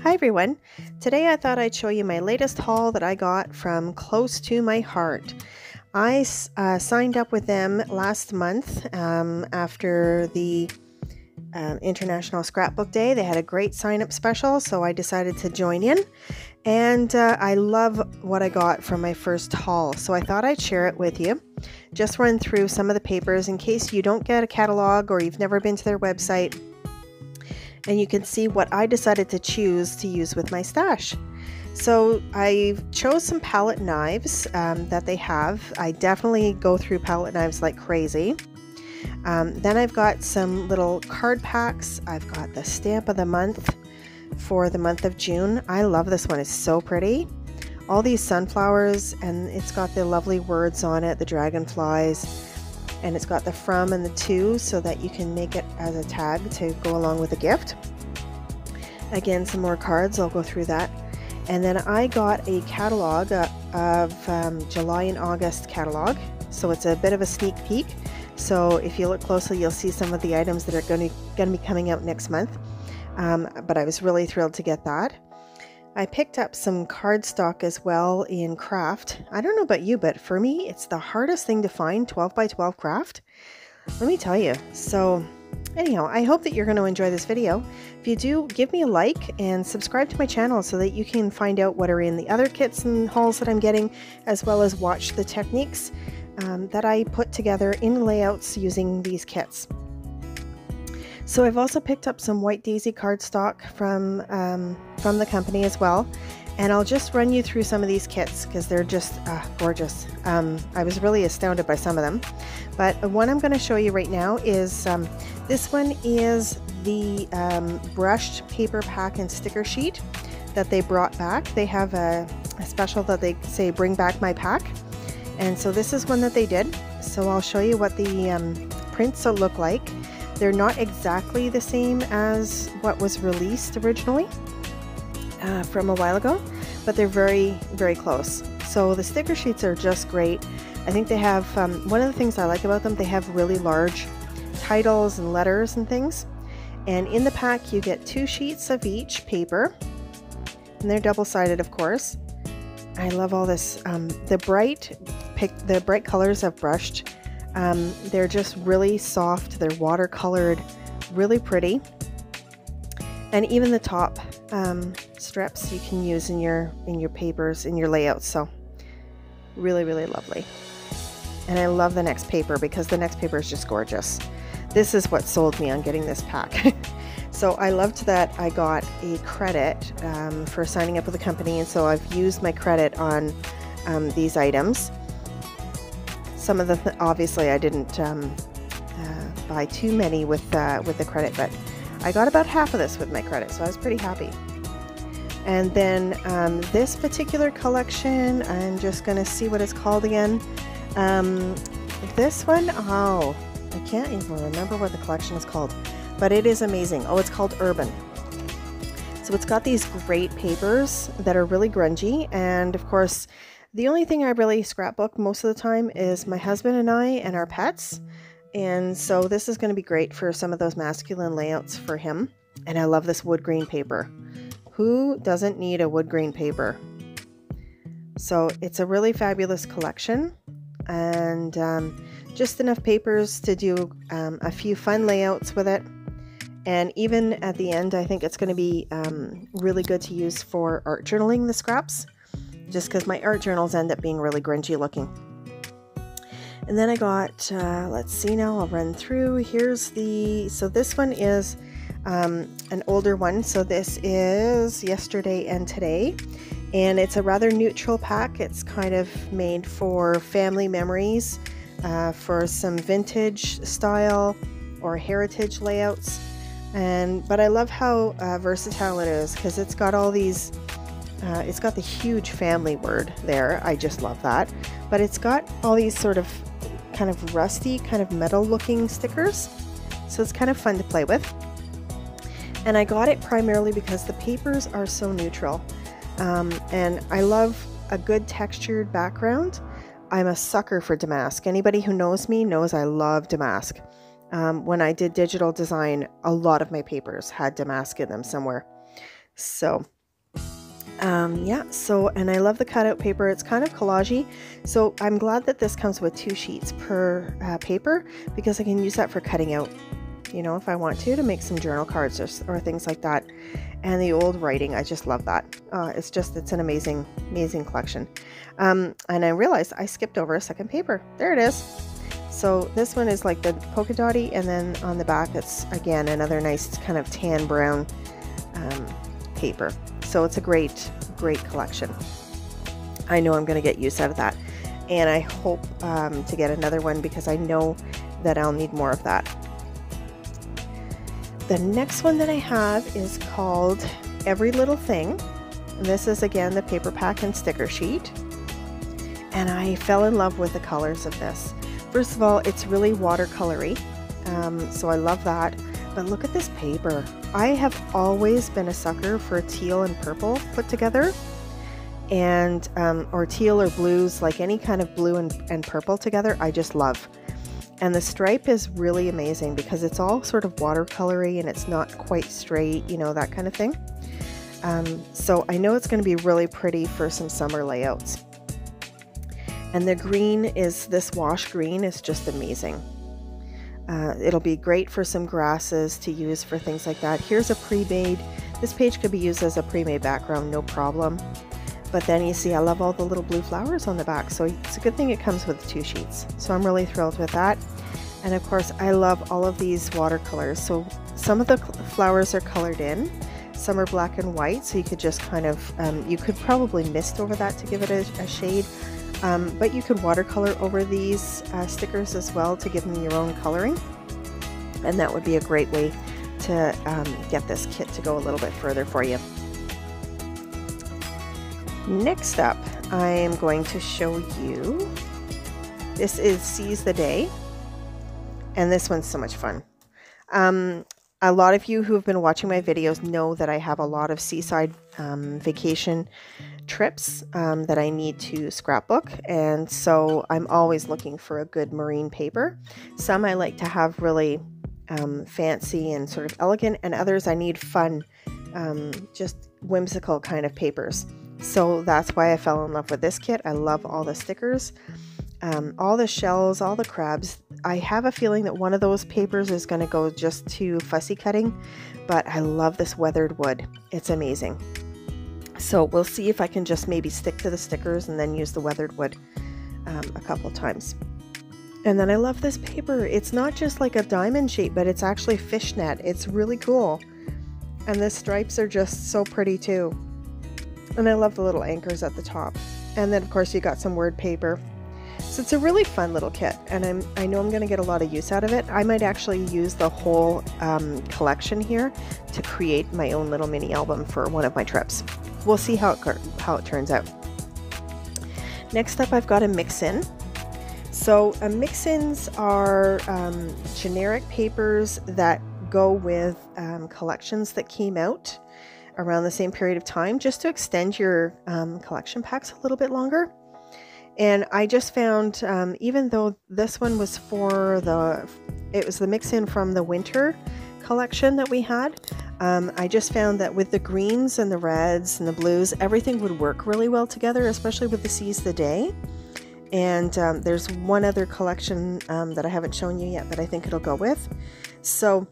Hi everyone! Today I thought I'd show you my latest haul that I got from Close to My Heart. I signed up with them last month after the International Scrapbook Day. They had a great sign-up special, so I decided to join in. And I love what I got from my first haul, so I thought I'd share it with you. Just run through some of the papers in case you don't get a catalog or you've never been to their website. And you can see what I decided to choose to use with my stash. So I chose some palette knives that they have. I definitely go through palette knives like crazy. Then I've got some little card packs. I've got the stamp of the month for the month of June. I love this one, it's so pretty. All these sunflowers, and it's got the lovely words on it, the dragonflies. And it's got the from and the to so that you can make it as a tag to go along with the gift. Again, some more cards, I'll go through that. And then I got a catalog of July and August catalog. So it's a bit of a sneak peek. So if you look closely, you'll see some of the items that are going to be coming out next month. But I was really thrilled to get that. I picked up some cardstock as well in craft. I don't know about you, but for me, it's the hardest thing to find, 12 by 12 craft. Let me tell you. So anyhow, I hope that you're going to enjoy this video. If you do, give me a like and subscribe to my channel so that you can find out what are in the other kits and hauls that I'm getting, as well as watch the techniques that I put together in layouts using these kits. So I've also picked up some White Daisy cardstock from the company as well, and I'll just run you through some of these kits because they're just gorgeous. I was really astounded by some of them, but one I'm going to show you right now is this one is the brushed paper pack and sticker sheet that they brought back. They have a special that they say bring back my pack, and so this is one that they did. So I'll show you what the prints will look like. They're not exactly the same as what was released originally from a while ago, but they're very, very close. So the sticker sheets are just great. I think they have, one of the things I like about them, they have really large titles and letters and things. And in the pack you get 2 sheets of each paper, and they're double-sided, of course. I love all this, the bright colors I've brushed. They're just really soft, they're watercolored, really pretty. And even the top strips you can use in your papers, in your layouts, so really, really lovely. And I love the next paper because the next paper is just gorgeous. This is what sold me on getting this pack. So I loved that I got a credit for signing up with the company, and so I've used my credit on these items. Some of them, obviously, I didn't buy too many with the credit, but I got about half of this with my credit, so I was pretty happy. And then this particular collection, I'm just going to see what it's called again. This one, oh, I can't even remember what the collection is called, but it is amazing. Oh, it's called Urban. So it's got these great papers that are really grungy, and of course, the only thing I really scrapbook most of the time is my husband and I and our pets. And so this is going to be great for some of those masculine layouts for him. And I love this wood grain paper. Who doesn't need a wood grain paper? So it's a really fabulous collection, and just enough papers to do a few fun layouts with it. And even at the end, I think it's going to be really good to use for art journaling, the scraps. Just because my art journals end up being really grungy looking. And then I got, let's see now, I'll run through. Here's so this one is an older one. So this is Yesterday and Today. And it's a rather neutral pack. It's kind of made for family memories, for some vintage style or heritage layouts. But I love how versatile it is, because it's got all these it's got the huge family word there. I just love that. But it's got all these sort of kind of rusty, kind of metal looking stickers. So it's kind of fun to play with. And I got it primarily because the papers are so neutral. And I love a good textured background. I'm a sucker for damask. Anybody who knows me knows I love damask. When I did digital design, a lot of my papers had damask in them somewhere. So yeah, so, and I love the cutout paper. It's kind of collagey, so I'm glad that this comes with 2 sheets per paper, because I can use that for cutting out, you know, if I want to make some journal cards or things like that. And the old writing, I just love that. It's an amazing collection. And I realized I skipped over a second paper. There it is. So this one is like the polka dotty, and then on the back it's again another nice kind of tan brown paper. So it's a great collection. I know I'm going to get use out of that, and I hope to get another one, because I know that I'll need more of that. The next one that I have is called Every Little Thing, and this is again the paper pack and sticker sheet, and I fell in love with the colors of this. First of all, it's really watercolory, so I love that. But look at this paper. I have always been a sucker for teal and purple put together, and or teal or blues, like any kind of blue and purple together, I just love. And the stripe is really amazing because it's all sort of watercolory and it's not quite straight, you know, that kind of thing. So I know it's going to be really pretty for some summer layouts. And the green is, this wash green is just amazing. It'll be great for some grasses to use for things like that. Here's a pre-made, this page could be used as a pre-made background, no problem. But then you see I love all the little blue flowers on the back, so it's a good thing it comes with 2 sheets. So I'm really thrilled with that. And of course I love all of these watercolors. So some of the flowers are colored in, some are black and white, so you could just kind of, you could probably mist over that to give it a shade. But you could watercolor over these stickers as well to give them your own coloring, and that would be a great way to get this kit to go a little bit further for you. Next up, I am going to show you, this is Seize the Day, and this one's so much fun. A lot of you who have been watching my videos know that I have a lot of seaside vacation trips that I need to scrapbook, and so I'm always looking for a good marine paper. Some I like to have really fancy and sort of elegant, and others I need fun, just whimsical kind of papers. So that's why I fell in love with this kit. I love all the stickers, all the shells, all the crabs. I have a feeling that one of those papers is going to go just to fussy cutting, but I love this weathered wood. It's amazing. So we'll see if I can just maybe stick to the stickers and then use the weathered wood a couple times. And then I love this paper. It's not just like a diamond shape, but it's actually fishnet. It's really cool. And the stripes are just so pretty too. And I love the little anchors at the top. And then of course you got some word paper. So it's a really fun little kit, and I know I'm going to get a lot of use out of it. I might actually use the whole collection here to create my own little mini album for one of my trips. We'll see how it turns out. Next up, I've got a Mixin. So Mixins are generic papers that go with collections that came out around the same period of time, just to extend your collection packs a little bit longer. And I just found, even though this one was for it was the Mixin from the winter collection that we had, I just found that with the greens and the reds and the blues, everything would work really well together, especially with the Seize the Day. And there's one other collection that I haven't shown you yet that I think it'll go with. So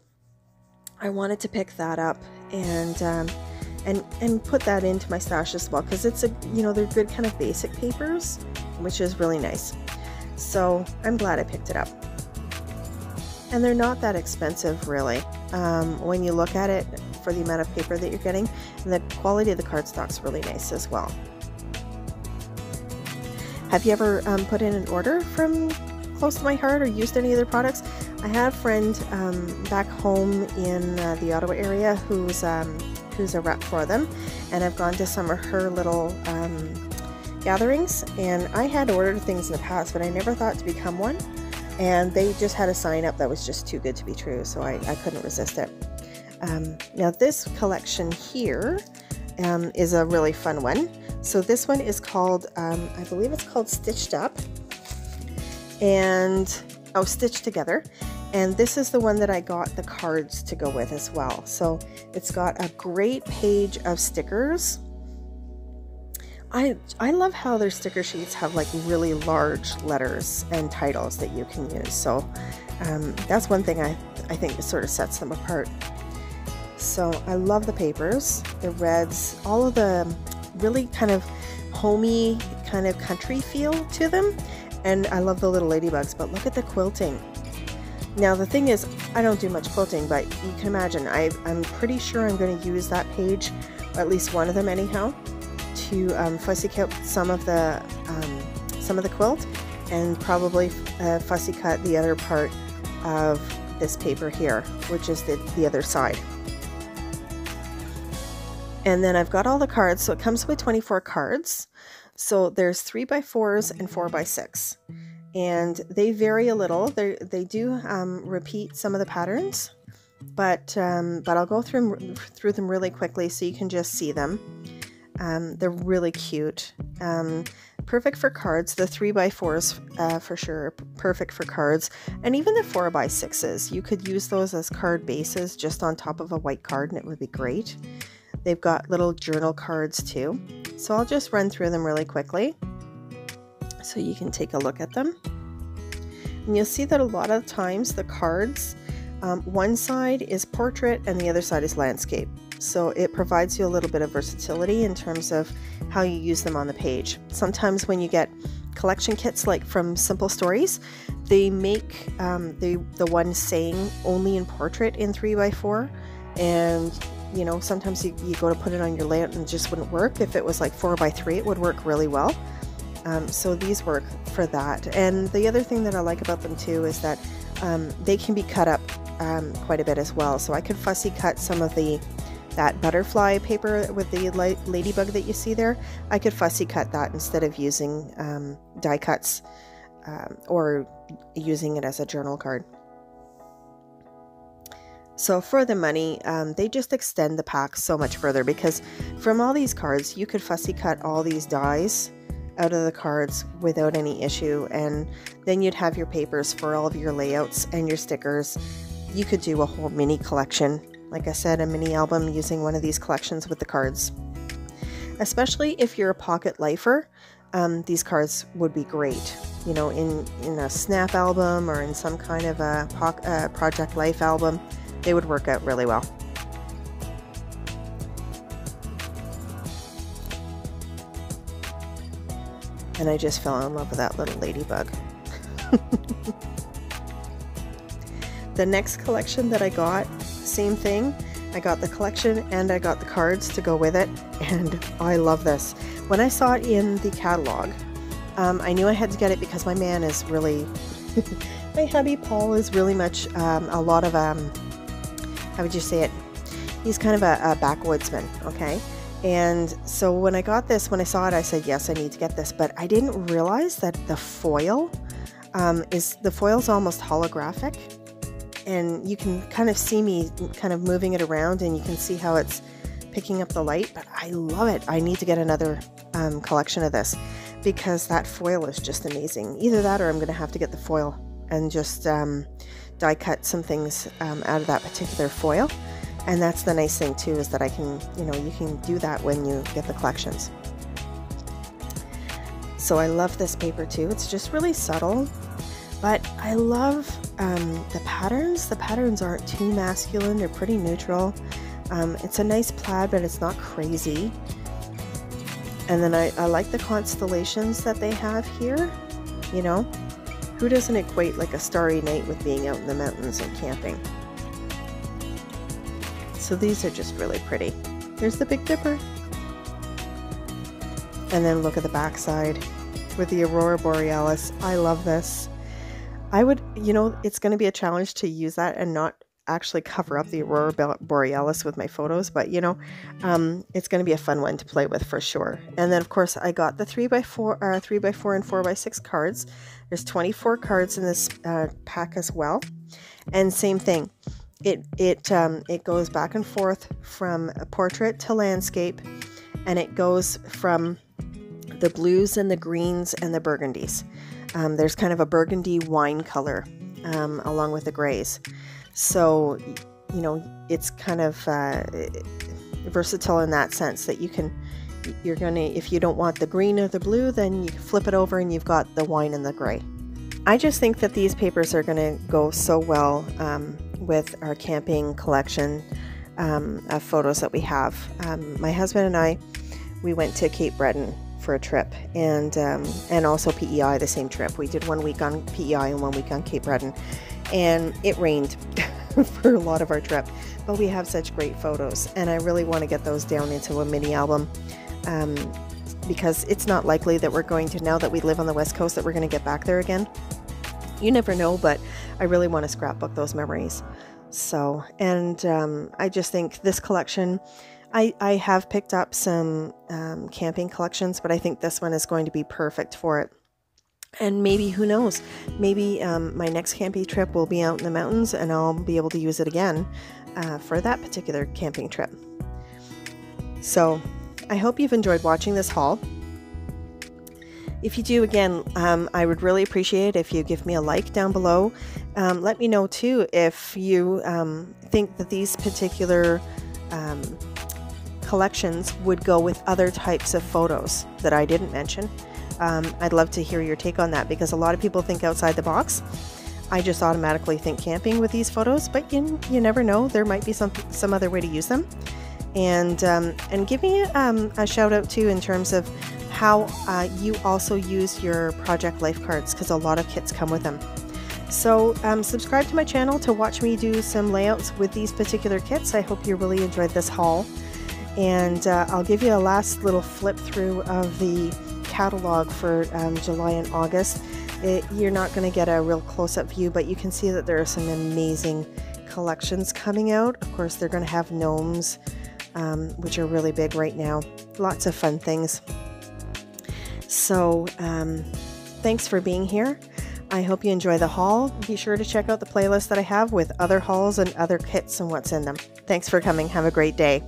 I wanted to pick that up and put that into my stash as well, because it's they're good kind of basic papers, which is really nice. So I'm glad I picked it up. And they're not that expensive really, when you look at it for the amount of paper that you're getting, and the quality of the cardstock's really nice as well. Have you ever put in an order from close to my heart or used any of their products? I have a friend back home in the Ottawa area who's a rep for them, and I've gone to some of her little gatherings, and I had ordered things in the past, but I never thought to become one, and they just had a sign up that was just too good to be true, so I couldn't resist it. Now this collection here is a really fun one. So this one is called, I believe it's called Stitched Up, and Stitched Together, And this is the one that I got the cards to go with as well. So it's got a great page of stickers. I love how their sticker sheets have like really large letters and titles that you can use. So that's one thing I think sort of sets them apart. So I love the papers, the reds, all of the really kind of homey kind of country feel to them. And I love the little ladybugs, but look at the quilting. Now the thing is, I don't do much quilting, but you can imagine I'm pretty sure I'm going to use that page, or at least one of them anyhow, to fussy cut some of the quilt, and probably fussy cut the other part of this paper here, which is the other side. And then I've got all the cards, so it comes with 24 cards. So there's 3x4s and 4x6, and they vary a little. They do repeat some of the patterns, but I'll go through them really quickly so you can just see them. They're really cute. Perfect for cards. The 3x4s for sure, perfect for cards, and even the 4x6s. You could use those as card bases just on top of a white card, and it would be great. They've got little journal cards too. So I'll just run through them really quickly so you can take a look at them. And you'll see that a lot of times the cards, one side is portrait and the other side is landscape. So it provides you a little bit of versatility in terms of how you use them on the page. Sometimes when you get collection kits like from Simple Stories, they make the one saying only in portrait in 3x4, and you know, sometimes you go to put it on your layout and it just wouldn't work. If it was like 4x3, it would work really well. So these work for that. And the other thing that I like about them too is that they can be cut up quite a bit as well. So I could fussy cut some of that butterfly paper with the ladybug that you see there. I could fussy cut that instead of using die cuts or using it as a journal card. So for the money, they just extend the pack so much further, because from all these cards, you could fussy cut all these dies out of the cards without any issue, and then you'd have your papers for all of your layouts and your stickers. You could do a whole mini collection, like I said, a mini album using one of these collections with the cards. Especially if you're a pocket lifer, these cards would be great. You know, in a snap album or in some kind of a Project Life album. They would work out really well. And I just fell in love with that little ladybug. The next collection that I got, same thing. I got the collection and I got the cards to go with it, and I love this. When I saw it in the catalog, I knew I had to get it because my man is really, my hubby Paul is really much a lot of how would you say it? He's kind of a backwoodsman, okay? And so when I got this, when I saw it, I said, yes, I need to get this. But I didn't realize that the foil's almost holographic. And you can kind of see me kind of moving it around, and you can see how it's picking up the light. But I love it. I need to get another collection of this, because that foil is just amazing. Either that, or I'm going to have to get the foil and just die cut some things out of that particular foil. And that's the nice thing too, is that I can, you can do that when you get the collections. So I love this paper too. It's just really subtle, but I love the patterns. The patterns aren't too masculine. They're pretty neutral. It's a nice plaid, but it's not crazy. And then I like the constellations that they have here. Who doesn't equate like a starry night with being out in the mountains and camping? So these are just really pretty. Here's the Big Dipper. And then look at the back side with the Aurora Borealis. I love this. I would, it's going to be a challenge to use that and not actually cover up the Aurora Borealis with my photos, but it's going to be a fun one to play with for sure. And then of course I got the 3x4 and 4x6 cards. There's 24 cards in this pack as well, and same thing. It goes back and forth from a portrait to landscape, and it goes from the blues and the greens and the burgundies. There's kind of a burgundy wine color along with the grays. So, you know, it's kind of versatile in that sense that you're gonna, if you don't want the green or the blue, then you flip it over and you've got the wine and the gray. I just think that these papers are gonna go so well with our camping collection of photos that we have. My husband and I, we went to Cape Breton for a trip, and also PEI, the same trip. We did 1 week on PEI and 1 week on Cape Breton, and it rained for a lot of our trip, but we have such great photos, and I really want to get those down into a mini album, because it's not likely that we're going to, now that we live on the West Coast, that we're going to get back there again. You never know, but I really want to scrapbook those memories. So, and I just think this collection, I have picked up some camping collections, but I think this one is going to be perfect for it. And maybe, who knows, maybe my next camping trip will be out in the mountains and I'll be able to use it again for that particular camping trip. So I hope you've enjoyed watching this haul. If you do, again, I would really appreciate if you give me a like down below. Let me know too if you think that these particular collections would go with other types of photos that I didn't mention. I'd love to hear your take on that, because a lot of people think outside the box. I just automatically think camping with these photos, but you never know, there might be some other way to use them. And give me a shout out too in terms of how you also use your project life cards, because a lot of kits come with them. So subscribe to my channel to watch me do some layouts with these particular kits. I hope you really enjoyed this haul, and I'll give you a last little flip through of the catalog for July and August. You're not going to get a real close-up view, but you can see that there are some amazing collections coming out. Of course, they're going to have gnomes, which are really big right now. Lots of fun things. So thanks for being here. I hope you enjoy the haul. Be sure to check out the playlist that I have with other hauls and other kits and what's in them. Thanks for coming. Have a great day.